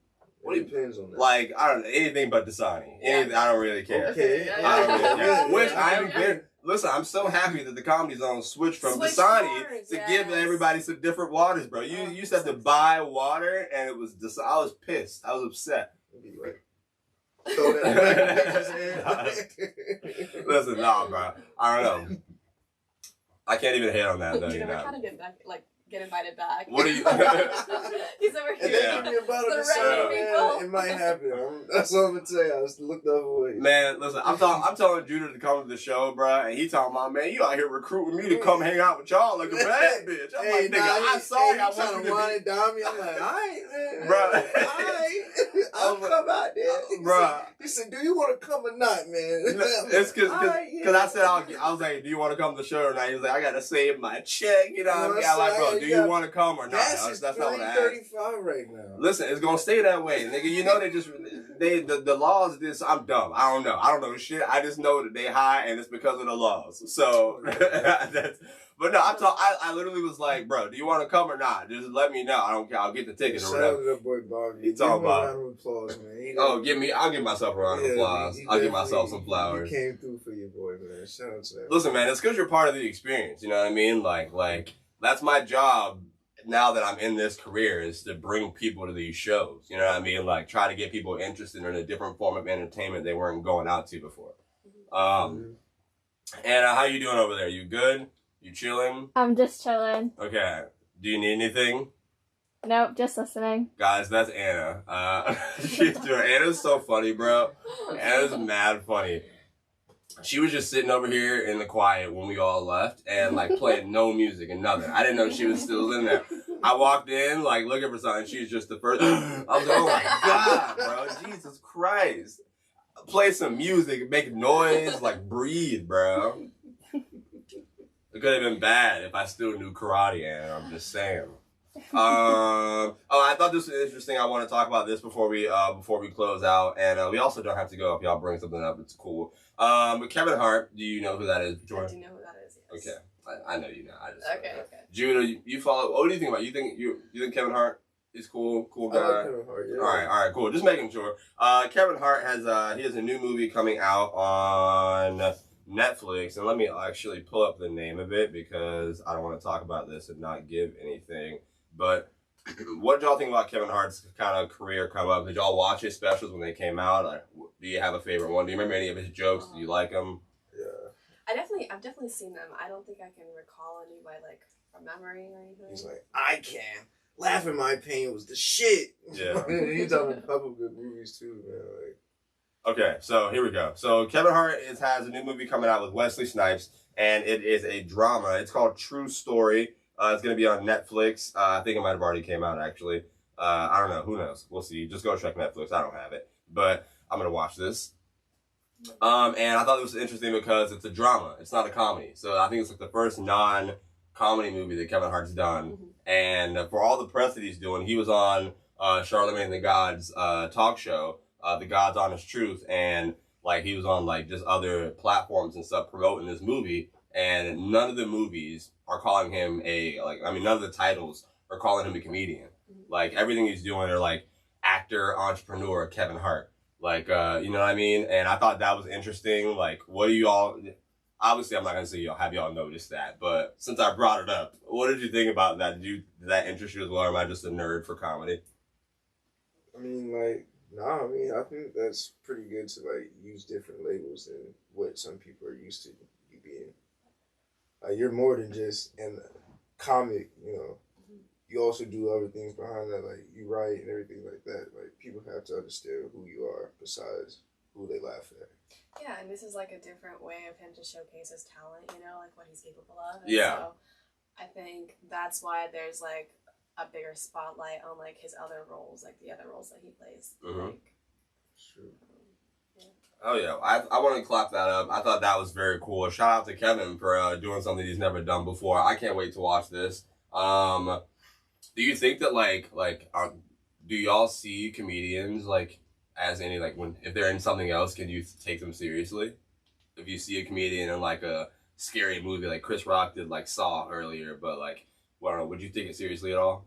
What do It you- depends on that. Like I don't anything but Dasani. Yeah. Anything, I don't really care. Okay. Yeah, I don't really care. yeah. Which I am Yeah. very. Listen, I'm so happy that the Comedy Zone switched from Switched Dasani waters, to yes. give everybody some different waters, bro. You used to have to buy water, and it was I was pissed. I was upset. It'd be like, throw that back in his hand. Listen, nah, bro. I don't know. I can't even hate on that though. You You know, we're know. trying to get back, like, get invited back. What are you? He's over And here. then give me a bottle The of soda, random man. people. It might happen. That's all I'm gonna tell you. I just looked the other way. Man, listen, I'm telling Judah to come to the show, bro, and he talking about, man, you out here recruiting me to come hang out with y'all like a bad bitch. I'm like, nigga, I saw you. I trying want to you wind to it down me. I'm like, all right, man. Bruh. All right. I'll come out there. be, bro. He said, do you want to come or not, man? It's because All right, yeah. I said I was like, do you want to come to the show or not? He was like, I gotta save my check, you know what I mean? No, I'm like, bro, sorry, do yeah. you want to come or not? Gas is That's not what I asked. $3.35 right now. Listen, it's gonna stay that way, nigga. You know the laws. This I'm dumb. I don't know shit. I just know that they high and it's because of the laws. So, but no, I literally was like, bro, do you want to come or not? Just let me know. I don't care. I'll get the ticket or Shout out whatever. to that boy Bobby. He talking Give him a about- round of applause, man. I'll give myself a round of Yeah, applause. he I'll give definitely- myself some flowers. He came through for your boy, man. Shout out to that. Listen, man, it's because you're part of the experience. You know what I mean? Like that's my job now that I'm in this career is to bring people to these shows. You know what I mean? Like try to get people interested in a different form of entertainment they weren't going out to before. Anna, how you doing over there? You good? You chilling? I'm just chilling. Okay. Do you need anything? Nope, just listening. Guys, that's Anna. She's doing. Anna's so funny, bro. Anna's mad funny. She was just sitting over here in the quiet when we all left and like playing no music and nothing. I didn't know she was still in there. I walked in like looking for something. She's just the first. I was like, oh my God, bro. Jesus Christ. Play some music, make noise, like breathe, bro. It could have been bad if I still knew karate, and I'm just saying. I thought this was interesting. I want to talk about this before we close out, and we also don't have to go if y'all bring something up. It's cool. But Kevin Hart, do you know who that is, I Victoria? do know who that is, yes. Okay, I know you know. I just Okay. Judah, you follow. What do you think about? You think Kevin Hart is cool guy? I like Kevin Hart, yeah. All right, cool. Just making sure. Kevin Hart has a new movie coming out on Netflix, and let me actually pull up the name of it because I don't want to talk about this and not give anything. But what did y'all think about Kevin Hart's kind of career come up? Did y'all watch his specials when they came out? Like, do you have a favorite one? Do you remember any of his jokes? Do you like them? Yeah. I've definitely seen them. I don't think I can recall any by like from memory or anything. He's like, I can. Laughing My Pain was the shit. Yeah. He's done a couple good movies too, man. Like, Okay, so here we go. So Kevin Hart has a new movie coming out with Wesley Snipes, and it is a drama. It's called True Story. It's going to be on Netflix. I think it might have already came out, actually. I don't know. Who knows? We'll see. Just go check Netflix. I don't have it. But I'm going to watch this. And I thought it was interesting because it's a drama. It's not a comedy. So I think it's like the first comedy movie that Kevin Hart's done. And for all the press that he's doing, he was on Charlamagne and the God's talk show, The God's Honest Truth, and like he was on like just other platforms and stuff promoting this movie, and none of the movies are calling him none of the titles are calling him a comedian. Like everything he's doing are like actor, entrepreneur, Kevin Hart. Like, you know what I mean? And I thought that was interesting. Like, what do you all, obviously I'm not going to say have y'all noticed that, but since I brought it up, what did you think about that? Did that interest you as well, or am I just a nerd for comedy? I mean, like, nah, I mean, I think that's pretty good to, like, use different labels than what some people are used to you being. Like, you're more than just in comic, you know. You also do other things behind that, like, you write and everything like that. Like, people have to understand who you are besides who they laugh at. Yeah, and this is, like, a different way of him to showcase his talent, you know, like, what he's capable of. And yeah. So I think that's why there's, like, a bigger spotlight on, like, his other roles, like, the other roles that he plays. Like, True. Yeah. Oh, yeah. I want to clap that up. I thought that was very cool. Shout out to Kevin for doing something he's never done before. I can't wait to watch this. Do you think that, do y'all see comedians, like, as any, like, if they're in something else, can you take them seriously? If you see a comedian in, like, a scary movie, like Chris Rock did, like, Saw earlier, but, like, I don't know, would you take it seriously at all?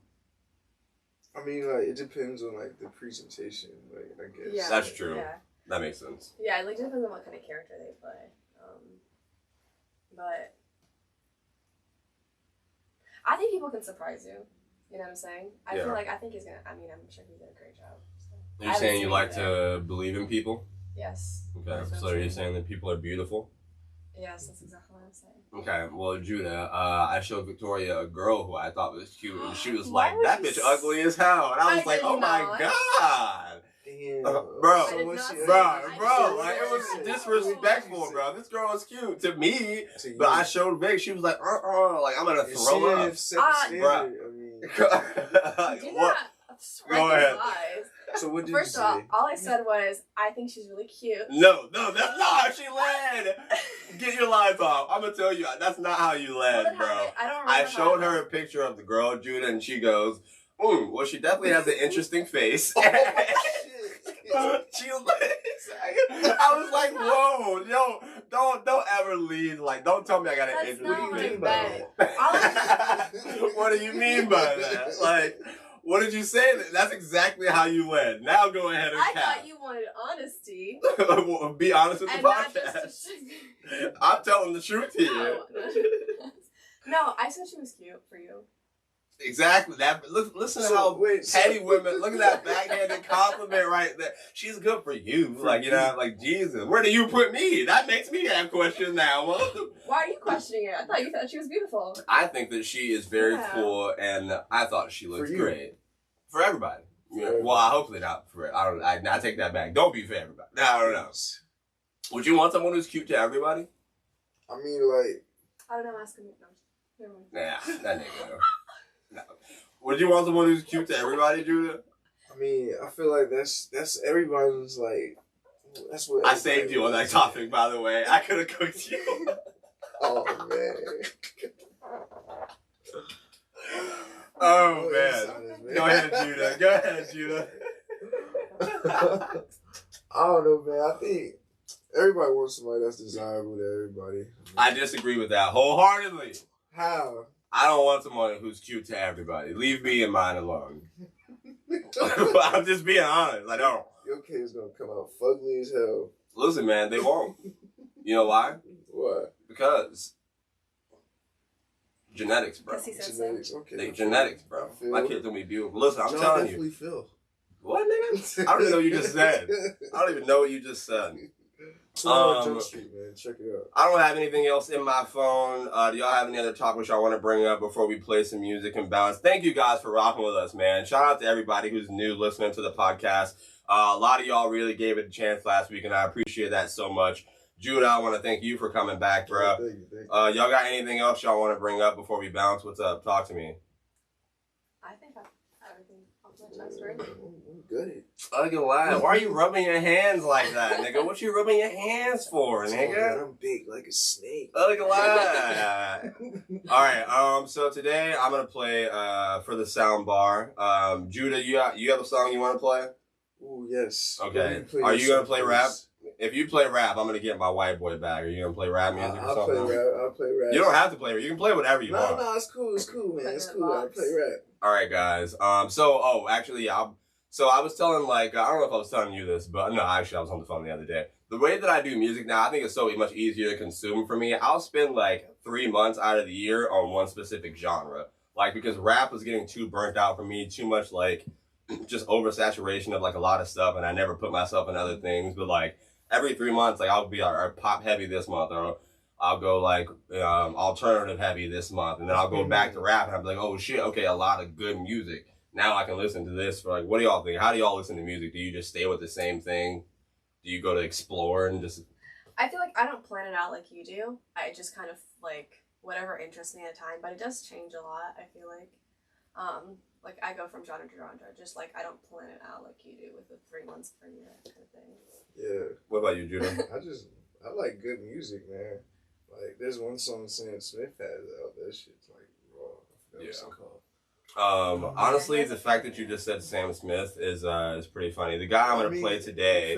I mean, like, it depends on, like, the presentation, like, I guess. Yeah. That's true. Yeah. That makes sense. Yeah, it, like, depends on what kind of character they play. But I think people can surprise you. You know what I'm saying? I think he's gonna. I mean, I'm sure he did a great job. So. You're saying you like to believe in people? Yes. Okay, so you're saying that people are beautiful? Yes, that's exactly what I'm saying. Okay, well, Judah, I showed Viktoriya a girl who I thought was cute, and she was like, that bitch ugly as hell. And I was like, oh my God. Damn. Bro, I did not say bro, that. like, it was disrespectful, bro. This girl was cute to me, To you. but I showed Vic, she was like, like, I'm gonna throw up. Bruh. I mean, Do not spread Go these ahead. lies. so what did First you of say? all I said was, I think she's really cute. No, that's not how she led. Get your lies off. I'm gonna tell you, that's not how you led, Well, bro. I don't remember I how showed it her a went. picture of the girl, Judah, and she goes, well, she definitely has an interesting face. She was like, I was like, whoa, yo, don't ever lead, like, don't tell me I got an That's interesting not what I face. meant. What do you mean by that? Like, what did you say? That's exactly how you led. Now go ahead and I cap. thought you wanted honesty. Well, be honest with the And not podcast. just I'm telling the truth here. No, I said she was cute for you. Exactly. That. Listen to how petty women. Look at that backhanded compliment right there. She's good for you. Like, you know, like, Jesus, where do you put me? That makes me have questions now. Why are you questioning it? I thought you thought she was beautiful. I think that she is very Yeah. cool, and I thought she looked For you. great for everybody. Yeah. Well, hopefully not for. I don't. I take that back. Don't be for everybody. No, I don't know. Would you want someone who's cute to everybody? I mean, like, I don't know. Ask him. No, never mind. Nah, that nigga. No. Would you want someone who's cute to everybody, Judah? I mean, I feel like that's everybody's like, that's what I saved you on that topic, by the way. I could have cooked you. Oh man. Oh man. Go ahead, Judah. Go ahead, Judah. I don't know, man. I think everybody wants somebody that's desirable to everybody. I disagree with that wholeheartedly. How? I don't want someone who's cute to everybody. Leave me and mine alone. I'm just being honest. I don't. Your kid's gonna come out fugly as hell. Listen, man, they won't. You know why? What? Because genetics, bro. Because he said so. Genetics. Okay. They genetics, bro. I feel My it. kid's gonna be beautiful. Listen, I'm John telling you. definitely feel. What, nigga? I don't even know what you just said. I don't even know what you just said. 21 Jump Street, man. Check it out. I don't have anything else in my phone. Do y'all have any other topics y'all want to bring up before we play some music and bounce? Thank you guys for rocking with us, man. Shout out to everybody who's new listening to the podcast. A lot of y'all really gave it a chance last week, and I appreciate that so much. Judah, I want to thank you for coming back, bro. Thank you. Y'all got anything else y'all want to bring up before we bounce? What's up? Talk to me. I think I have everything. Trustworthy. I'm good at it. Look at lie. Why are you rubbing your hands like that, nigga? What you rubbing your hands for, nigga? I'm big like a snake. Look at lie. All right. So today I'm gonna play for the sound bar. Judah, you have a song you want to play? Oh yes. Okay. Are you gonna play rap? If you play rap, I'm gonna get my white boy back. Are you gonna play rap music or something? I'll play rap. You don't have to play rap. You can play whatever you want. No, it's cool, man. It's cool. I'll play rap. All right, guys. Actually, so I was telling, like, I don't know if I was telling you this, but no, actually, I was on the phone the other day. The way that I do music now, I think it's so much easier to consume for me. I'll spend like 3 months out of the year on one specific genre. Like, because rap was getting too burnt out for me, too much, like, just oversaturation of, like, a lot of stuff, and I never put myself in other things. But, like, every 3 months, like, I'll be like, pop heavy this month, or I'll go, like, alternative heavy this month, and then I'll go back to rap, and I'll be like, oh, shit, okay, a lot of good music. Now I can listen to this for, like, what do y'all think? How do y'all listen to music? Do you just stay with the same thing? Do you go to explore and just... I feel like I don't plan it out like you do. I just kind of, like, whatever interests me at a time, but it does change a lot, I feel like. Like, I go from genre to genre, just, like, I don't plan it out like you do with the 3 months per year kind of thing. Yeah. What about you, Judah? I like good music, man. Like, there's one song Sam Smith has out. That shit's, like, raw. I forgot what it's called. Honestly, the fact that you just said Sam Smith is pretty funny. The guy I'm gonna play today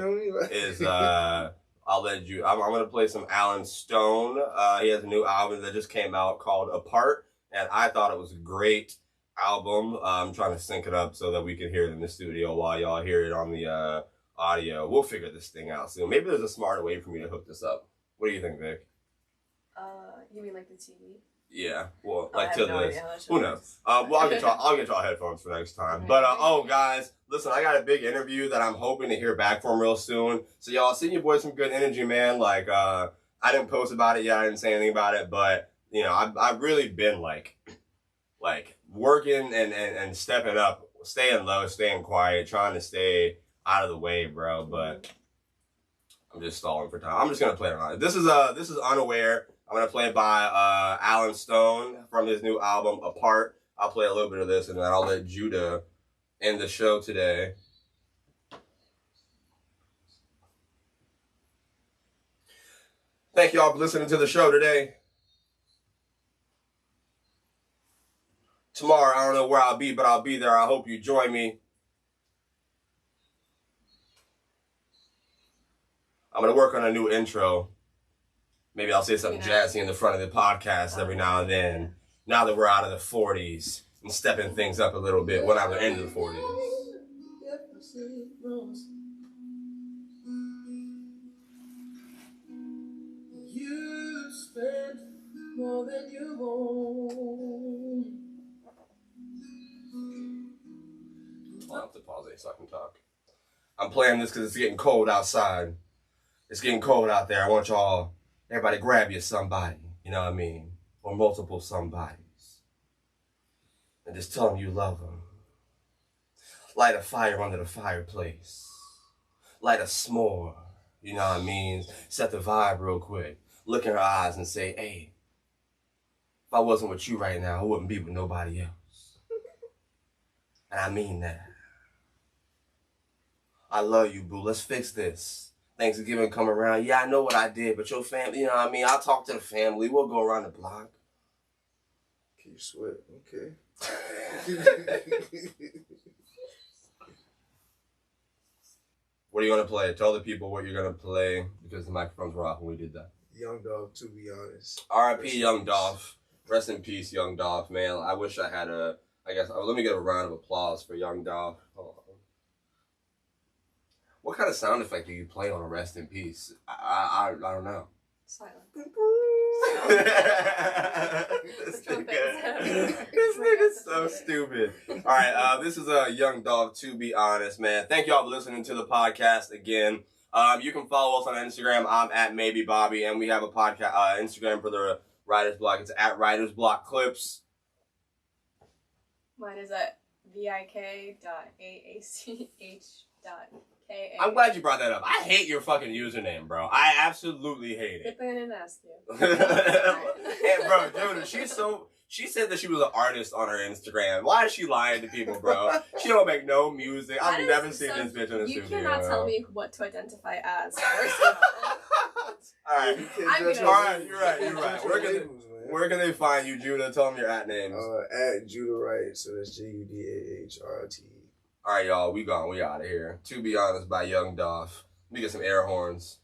is I'll let you. I'm gonna play some Alan Stone. He has a new album that just came out called Apart, and I thought it was a great album. I'm trying to sync it up so that we can hear it in the studio while y'all hear it on the audio. We'll figure this thing out soon. Maybe there's a smarter way for me to hook this up. What do you think, Vic? You mean like the TV? Yeah, well, I like have to no this. idea how that Who shit knows? works. Well, I'll get y'all headphones for next time. Okay. But guys, listen, I got a big interview that I'm hoping to hear back from real soon. So y'all send your boys some good energy, man. Like, I didn't post about it yet. I didn't say anything about it, but you know, I've really been like working and stepping up, staying low, staying quiet, trying to stay out of the way, bro. But I'm just stalling for time. I'm just gonna play it on. This is Unaware. I'm going to play by Alan Stone from his new album, Apart. I'll play a little bit of this, and then I'll let Judah end the show today. Thank y'all for listening to the show today. Tomorrow, I don't know where I'll be, but I'll be there. I hope you join me. I'm going to work on a new intro. Maybe I'll say something jazzy in the front of the podcast every now and then. Now that we're out of the 40s and stepping things up a little bit when I'm at the end of the 40s. You spent more than you own. I'll have to pause it so I can talk. I'm playing this because it's getting cold outside. It's getting cold out there. I want y'all... Everybody grab you somebody, you know what I mean? Or multiple somebodies. And just tell them you love them. Light a fire under the fireplace. Light a s'more, you know what I mean? Set the vibe real quick. Look in her eyes and say, hey, if I wasn't with you right now, I wouldn't be with nobody else. And I mean that. I love you, boo. Let's fix this. Thanksgiving come around. Yeah, I know what I did, but your family, you know what I mean? I'll talk to the family. We'll go around the block. Can you sweat? Okay. What are you going to play? Tell the people what you're going to play because the microphones were off when we did that. Young Dolph, to be honest. R.I.P. Young Dolph. Rest in peace, Young Dolph, man. I wish I had let me get a round of applause for Young Dolph. Hold on. What kind of sound effect do you play on a rest in peace? I don't know. Silent. This nigga's so stupid. All right, this is Young Dolph, to be honest, man. Thank y'all for listening to the podcast again. You can follow us on Instagram. I'm at Maybe Bobby, and we have a podcast Instagram for the Writer's Block. It's at Writer's Block Clips. Mine is at vik.aach.ka. I'm glad you brought that up. I hate your fucking username, bro. I absolutely hate it. Good thing I didn't ask you. And bro, Judah, She said that she was an artist on her Instagram. Why is she lying to people, bro? She don't make no music. That I've is never seen so- this bitch in a You studio. cannot tell me what to identify as. First of all. All right. You can't I'm judge gonna- our All right, labels. you're right, You you're can't right. judge Where our can they- labels, man. Where can they find you, Judah? Tell them your at names. At Judah Wright, so that's JUDAHRT. All right, y'all. We gone. We out of here. To Be Honest by Young Dolph. Let me get some air horns.